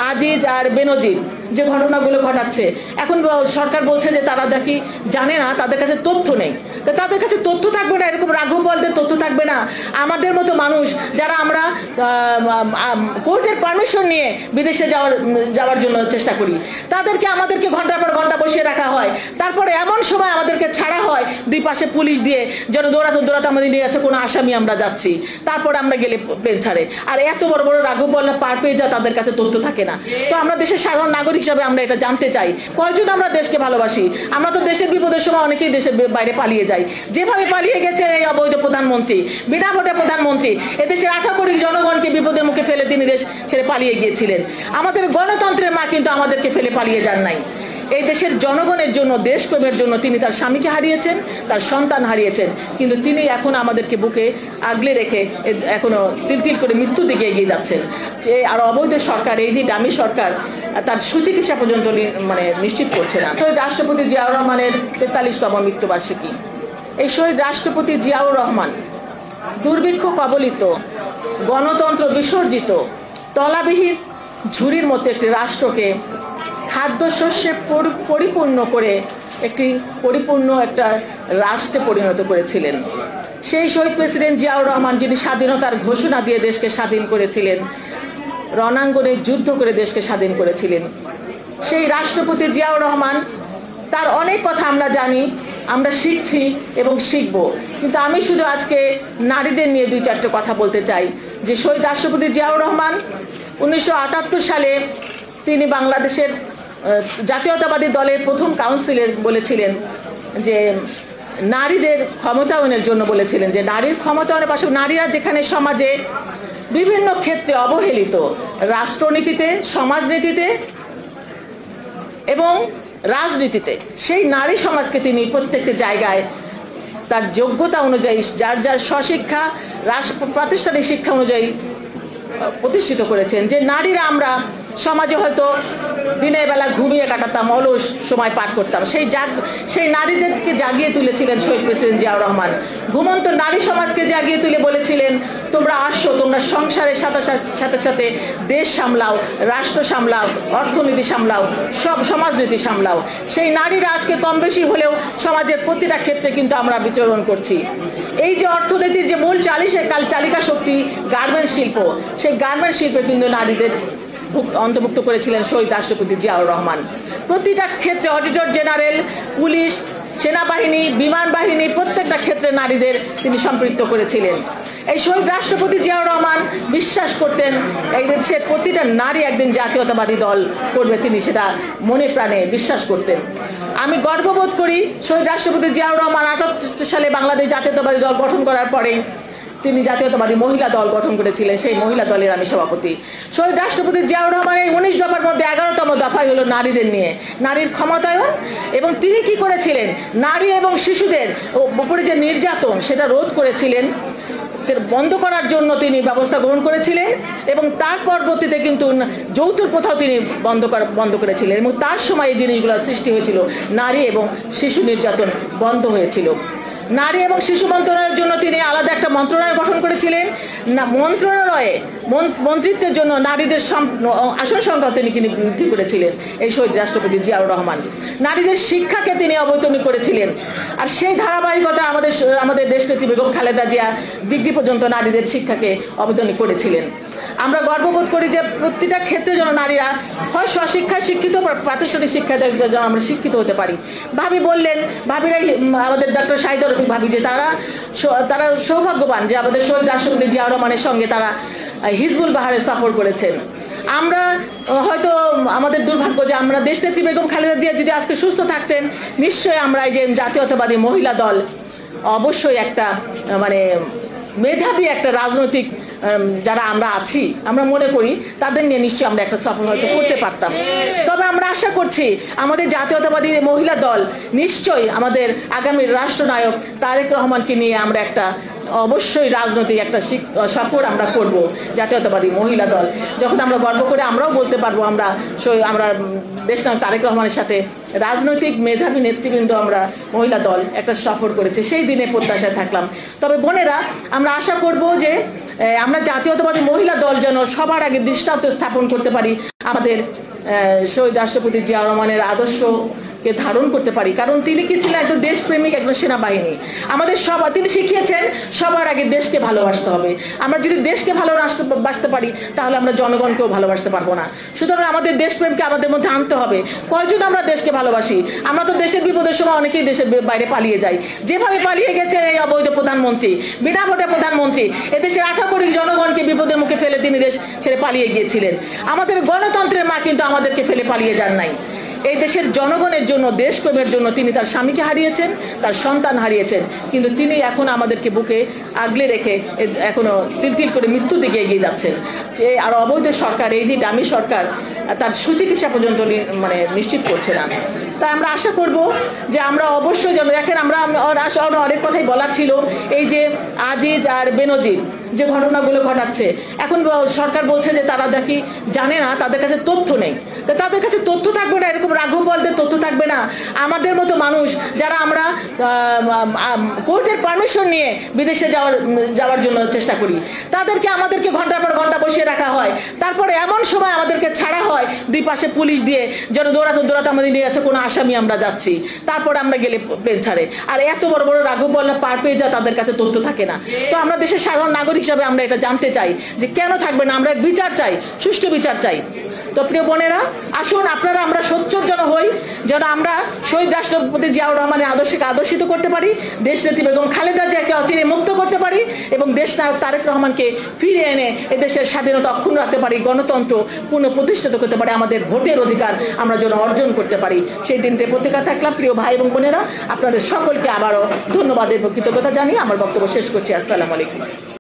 আজিজ আর বেনজির যে ঘটনাগুলো ঘটাচ্ছে, এখন সরকার বলছে যে তারা যা কি জানে না, তাদের কাছে তথ্য নেই। তো তাদের কাছে তথ্য থাকবে না, এরকম রাঘব বলদের তথ্য থাকবে না? আমাদের মতো মানুষ যারা আমরা কোর্টের পারমিশন নিয়ে বিদেশে যাওয়ার জন্য চেষ্টা করি, তাদেরকে আমাদেরকে ঘন্টার পর ঘন্টা বসিয়ে রাখা হয়, তারপরে এমন সময় আমাদেরকে ছাড়া হয় দুই পাশে পুলিশ দিয়ে, যেন দৌড়াতে দৌড়াতে আমাদের নিয়ে যাচ্ছে কোনো আসামি আমরা যাচ্ছি, তারপরে আমরা গেলে প্লেন ছাড়ে। আর এত বড় বড় রাঘব বল পার পেয়ে যায়, তাদের কাছে তথ্য থাকে না। তো আমরা দেশের সাধারণ নাগরিক হিসাবে আমরা এটা জানতে চাই, কয়জন আমরা দেশকে ভালোবাসি? আমরা তো দেশের বিপদের সময় অনেকেই দেশের বাইরে পালিয়ে যাই, যেভাবে পালিয়ে গেছে এই অবৈধ প্রধানমন্ত্রী, বিনা ভোটে প্রধানমন্ত্রী, এদেশের 18 কোটি জনগণকে বিপদের মুখে ফেলে তিনি দেশ ছেড়ে পালিয়ে গিয়েছিলেন। আমাদের গণতন্ত্রের মা কিন্তু আমাদেরকে ফেলে পালিয়ে যান নাই। এই দেশের জনগণের জন্য, দেশপ্রেমের জন্য তিনি তার স্বামীকে হারিয়েছেন, তার সন্তান হারিয়েছেন, কিন্তু তিনি এখন আমাদেরকে বুকে আগলে রেখে এখনো তিল তিল করে মৃত্যুর দিকে এগিয়ে যাচ্ছেন। যে আর অবৈধ সরকার, এই যে ডামি সরকার, তার সুচিকিৎসা পর্যন্ত মানে নিশ্চিত করছে না। শহীদ রাষ্ট্রপতি জিয়াউর রহমানের 43তম মৃত্যুবার্ষিকী। এই শহীদ রাষ্ট্রপতি জিয়াউর রহমান দুর্ভিক্ষ কবলিত, গণতন্ত্র বিসর্জিত, তলাবিহীন ঝুড়ির মতো একটি রাষ্ট্রকে খাদ্যশস্যে পরিপূর্ণ করে একটি পরিপূর্ণ একটা রাষ্ট্রে পরিণত করেছিলেন। সেই শহীদ প্রেসিডেন্ট জিয়াউর রহমান, যিনি স্বাধীনতার ঘোষণা দিয়ে দেশকে স্বাধীন করেছিলেন, রণাঙ্গনে যুদ্ধ করে দেশকে স্বাধীন করেছিলেন, সেই রাষ্ট্রপতি জিয়াউর রহমান, তার অনেক কথা আমরা জানি, আমরা শিখছি এবং শিখব। কিন্তু আমি শুধু আজকে নারীদের নিয়ে 2-4টে কথা বলতে চাই। যে শহীদ রাষ্ট্রপতি জিয়াউর রহমান 1978 সালে তিনি বাংলাদেশের জাতীয়তাবাদী দলের প্রথম কাউন্সিলে বলেছিলেন যে নারীদের ক্ষমতায়নের জন্য বলেছিলেন যে নারীর ক্ষমতায়নের পাশাপাশি নারীরা যেখানে সমাজে বিভিন্ন ক্ষেত্রে অবহেলিত, রাষ্ট্রনীতিতে, সমাজনীতিতে এবং রাজনীতিতে, সেই নারী সমাজকে তিনি প্রত্যেকটি জায়গায় তার যোগ্যতা অনুযায়ী, যার যার স্বশিক্ষা, প্রাতিষ্ঠানিক শিক্ষা অনুযায়ী প্রতিষ্ঠিত করেছেন। যে নারীরা আমরা সমাজে হয়তো দিনের বেলা ঘুমিয়ে কাটাতাম, অলস সময় পার করতাম, সেই নারীদেরকে জাগিয়ে তুলেছিলেন শহীদ প্রেসিডেন্ট জিয়াউর রহমান। ঘুমন্ত নারী সমাজকে জাগিয়ে তুলে বলেছিলেন, তোমরা আসো, তোমরা সংসারের সাথে সাথে দেশ সামলাও, রাষ্ট্র সামলাও, অর্থনীতি সামলাও, সব সমাজনীতি সামলাও। সেই নারীরা আজকে কম বেশি হলেও সমাজের প্রতিটা ক্ষেত্রে কিন্তু আমরা বিচরণ করছি। এই যে অর্থনীতির যে মূল চালিকা শক্তি গার্মেন্টস শিল্প, সেই গার্মেন্টস শিল্পে কিন্তু নারীদের অন্তর্ভুক্ত করেছিলেন শহীদ রাষ্ট্রপতি জিয়াউর রহমান। প্রতিটা ক্ষেত্রে অডিটর জেনারেল, পুলিশ, সেনাবাহিনী, বিমান বাহিনী, প্রত্যেকটা ক্ষেত্রে নারীদের তিনি সম্পৃক্ত করেছিলেন। এই শহীদ রাষ্ট্রপতি জিয়াউর রহমান বিশ্বাস করতেন এই দেশের প্রতিটা নারী একদিন জাতীয়তাবাদী দল করবে, তিনি সেটা মনে প্রাণে বিশ্বাস করতেন। আমি গর্ববোধ করি শহীদ রাষ্ট্রপতি জিয়াউর রহমান 78 সালে বাংলাদেশ জাতীয়তাবাদী দল গঠন করার পরে তিনি জাতীয়তাবাদী মহিলা দল গঠন করেছিলেন, সেই মহিলা দলের আমি সভাপতি। শহীদ রাষ্ট্রপতি জিয়াউর রহমানের 19 দফার মধ্যে 11তম দফাই হলো নারীদের নিয়ে, নারীর ক্ষমতায়ন। এবং তিনি কি করেছিলেন, নারী এবং শিশুদের উপরে যে নির্যাতন, সেটা রোধ করেছিলেন, বন্ধ করার জন্য তিনি ব্যবস্থা গ্রহণ করেছিলেন। এবং তার পরবর্তীতে কিন্তু যৌতুক প্রথাও তিনি বন্ধ করেছিলেন, এবং তার সময় এই জিনিসগুলো সৃষ্টি হয়েছিল, নারী এবং শিশু নির্যাতন বন্ধ হয়েছিল। নারী এবং শিশু মন্ত্রণালয়ের জন্য তিনি আলাদা একটা মন্ত্রণালয় গঠন করেছিলেন। না, মন্ত্রণালয়ে মন্ত্রিত্বের জন্য নারীদের আসন সংখ্যা তিনি বৃদ্ধি করেছিলেন এই শহীদ রাষ্ট্রপতি জিয়াউর রহমান। নারীদের শিক্ষাকে তিনি অবৈতনিক করেছিলেন। আর সেই ধারাবাহিকতা আমাদের দেশনেত্রী বেগম খালেদা জিয়া ডিগ্রি পর্যন্ত নারীদের শিক্ষাকে অবৈতনিক করেছিলেন। আমরা গর্ববোধ করি যে প্রতিটা ক্ষেত্রে যেন নারীরা হয় স্বশিক্ষায় শিক্ষিত, প্রাতিষ্ঠানিক শিক্ষায় যেন আমরা শিক্ষিত হতে পারি। ভাবি বললেন, ভাবিরাই আমাদের ডক্টর শাহিদা রফিক ভাবি, যে তারা সৌভাগ্যবান যে আমাদের শহীদ রাষ্ট্রপতি জিয়াউর রহমানের সঙ্গে তারা হিজবুল বাহারে সফর করেছেন। আমরা হয়তো আমাদের দুর্ভাগ্য যে আমরা দেশনেত্রী বেগম খালেদা জিয়া যদি আজকে সুস্থ থাকতেন, নিশ্চয়ই আমরা এই যে জাতীয়তাবাদী মহিলা দল অবশ্যই একটা মানে মেধাবী একটা রাজনৈতিক যারা আমরা আছি, আমরা মনে করি তাদের নিয়ে নিশ্চয়ই আমরা একটা সফল হয়তো করতে পারতাম। তবে আমরা আশা করছি আমাদের জাতীয়তাবাদী মহিলা দল নিশ্চয়ই আমাদের আগামীর রাষ্ট্রনায়ক তারেক রহমানকে নিয়ে আমরা একটা অবশ্যই রাজনৈতিক একটা সফর আমরা করব। জাতীয়তাবাদী মহিলা দল যখন আমরা গর্ব করে আমরাও বলতে পারবো আমরা দেশনায়ক তারেক রহমানের সাথে রাজনৈতিক মেধাবী নেতৃবৃন্দ আমরা মহিলা দল একটা সফর করেছে, সেই দিনে প্রত্যাশায় থাকলাম। তবে বোনেরা, আমরা আশা করব যে আমরা জাতীয়তাবাদী মহিলা দল যেন সবার আগে দৃষ্টান্ত স্থাপন করতে পারি, আমাদের শহীদ রাষ্ট্রপতি জিয়া রহমানের আদর্শকে ধারণ করতে পারি। কারণ তিনি কি ছিলেন একজন দেশপ্রেমিক, একজন সেনাবাহিনী। আমাদের তিনি শিখিয়েছেন সবার আগে দেশকে ভালোবাসতে হবে। আমরা যদি দেশকে ভালোবাসতে পারি তাহলে আমরা জনগণকেও ভালোবাসতে পারবো না। সুতরাং আমাদের দেশপ্রেমকে আমাদের মধ্যে আনতে হবে। কয়জন আমরা দেশকে ভালোবাসি? আমরা তো দেশের বিপদের সময় অনেকেই দেশের বাইরে পালিয়ে যাই, যেভাবে পালিয়ে গেছে এই অবৈধ প্রধানমন্ত্রী, বিনা ভোটে প্রধানমন্ত্রী। এদেশের 18 কোটি জনগণকে বিপদের মুখে ফেলে তিনি দেশ ছেড়ে পালিয়ে গিয়েছিলেন। আমাদের গণতন্ত্রের মা কিন্তু আমাদেরকে ফেলে পালিয়ে যান নাই। এই দেশের জনগণের জন্য, দেশপ্রেমের জন্য তিনি তার স্বামীকে হারিয়েছেন, তার সন্তান হারিয়েছেন, কিন্তু তিনি এখন আমাদেরকে বুকে আগলে রেখে এখনো তিল তিল করে মৃত্যুর দিকে এগিয়ে যাচ্ছেন। যে আর অবৈধ সরকার, এই যে ডামি সরকার, তার সুচিকিৎসা পর্যন্ত নিশ্চিত করছে না। তাই আমরা আশা করব যে আমরা অবশ্যই যেন দেখেন, আমরা অনেক কথাই বলার ছিল, এই যে আজিজ আর বেনজির যে ঘটনাগুলো ঘটাচ্ছে, এখন সরকার বলছে যে তারা যা কি জানে না, তাদের কাছে তথ্য নেই। তো তাদের কাছে তথ্য থাকবে না, এরকম রাঘব বলদের তথ্য থাকবে না? আমাদের মতো মানুষ যারা আমরা কোর্টের পারমিশন নিয়ে বিদেশে যাওয়ার জন্য চেষ্টা করি, আমাদেরকে ঘন্টার পর ঘন্টা বসিয়ে রাখা হয়। তারপরে এমন সময় আমাদেরকে ছাড়া হয় দুই পাশে পুলিশ দিয়ে, যেন দৌড়াতে আমাদের নিয়ে যাচ্ছে কোনো আসামি আমরা যাচ্ছি, তারপরে আমরা গেলে প্লেন ছাড়ে। আর এত বড় বড় রাঘব বলরা পার পেয়ে যায়, তাদের কাছে তথ্য থাকে না। তো আমরা দেশের সাধারণ নাগরিক হিসাবে আমরা এটা জানতে চাই যে কেন থাকবে না। আমরা বিচার চাই, সুষ্ঠু বিচার চাই। তো প্রিয় বোনেরা, আসুন আপনারা আমরা সোচ্চার যেন হই, যেন আমরা শহীদ রাষ্ট্রপতি জিয়াউর রহমানের আদর্শকে আদর্শিত করতে পারি, দেশনেত্রী বেগম খালেদা জিয়াকে অচিরে মুক্ত করতে পারি এবং দেশনায়ক তারেক রহমানকে ফিরিয়ে এনে এদেশের স্বাধীনতা অক্ষুণ্ণ রাখতে পারি, গণতন্ত্র পুনঃপ্রতিষ্ঠিত করতে পারি, আমাদের ভোটের অধিকার আমরা যেন অর্জন করতে পারি। সেই দিনটি প্রতীক্ষা থাকলাম। প্রিয় ভাই এবং বোনেরা, আপনাদের সকলকে আবারও ধন্যবাদ এবং কৃতজ্ঞতা জানিয়ে আমার বক্তব্য শেষ করছি। আসসালামু আলাইকুম।